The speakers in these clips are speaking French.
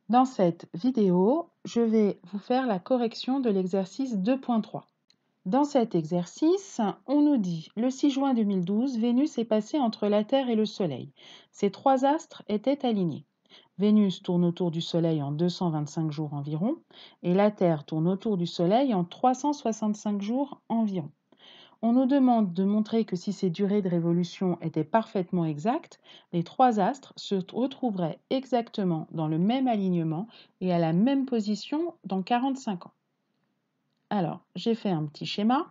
Dans cette vidéo, je vais vous faire la correction de l'exercice 2.3. Dans cet exercice, on nous dit le 6 juin 2012, Vénus est passée entre la Terre et le Soleil. Ces trois astres étaient alignés. Vénus tourne autour du Soleil en 225 jours environ et la Terre tourne autour du Soleil en 365 jours environ. On nous demande de montrer que si ces durées de révolution étaient parfaitement exactes, les trois astres se retrouveraient exactement dans le même alignement et à la même position dans 45 ans. Alors, j'ai fait un petit schéma,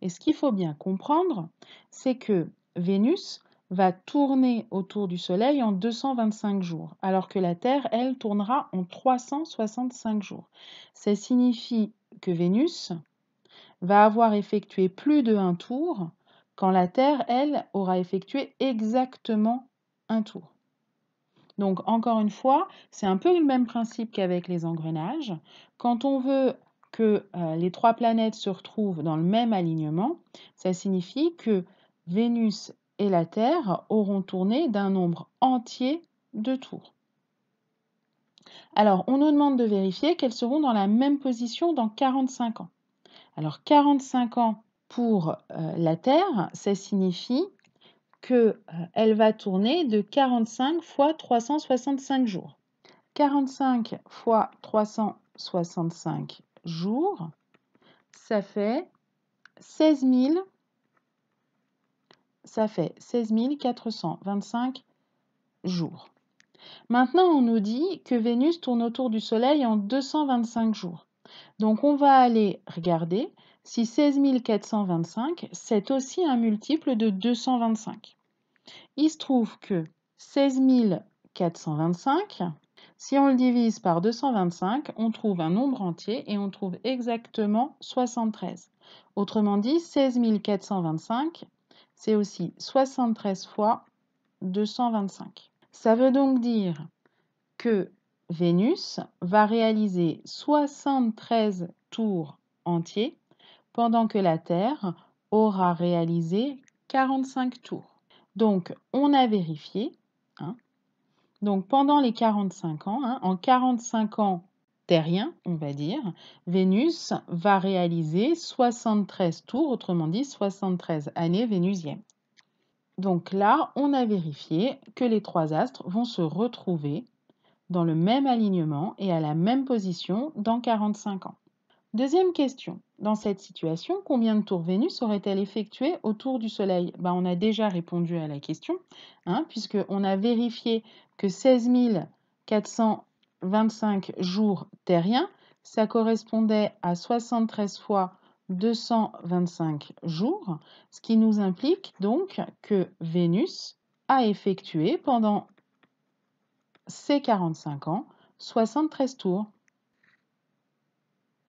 et ce qu'il faut bien comprendre, c'est que Vénus va tourner autour du Soleil en 225 jours, alors que la Terre, elle, tournera en 365 jours. Ça signifie que Vénus va avoir effectué plus de un tour, quand la Terre, elle, aura effectué exactement un tour. Donc, encore une fois, c'est un peu le même principe qu'avec les engrenages. Quand on veut que les trois planètes se retrouvent dans le même alignement, ça signifie que Vénus et la Terre auront tourné d'un nombre entier de tours. Alors, on nous demande de vérifier qu'elles seront dans la même position dans 45 ans. Alors, 45 ans pour la Terre, ça signifie qu'elle va tourner de 45 fois 365 jours. 45 fois 365 jours, ça fait 16 425 jours. Maintenant, on nous dit que Vénus tourne autour du Soleil en 225 jours. Donc, on va aller regarder si 16 425, c'est aussi un multiple de 225. Il se trouve que 16 425, si on le divise par 225, on trouve un nombre entier et on trouve exactement 73. Autrement dit, 16 425, c'est aussi 73 fois 225. Ça veut donc dire que Vénus va réaliser 73 tours entiers pendant que la Terre aura réalisé 45 tours. Donc, on a vérifié. Donc, pendant les 45 ans, en 45 ans terriens, on va dire, Vénus va réaliser 73 tours, autrement dit 73 années vénusiennes. Donc là, on a vérifié que les trois astres vont se retrouver dans le même alignement et à la même position dans 45 ans. Deuxième question. Dans cette situation, combien de tours Vénus aurait-elle effectué autour du Soleil? On a déjà répondu à la question, puisqu'on a vérifié que 16 425 jours terriens, ça correspondait à 73 fois 225 jours, ce qui nous implique donc que Vénus a effectué pendant ces 45 ans 73 tours.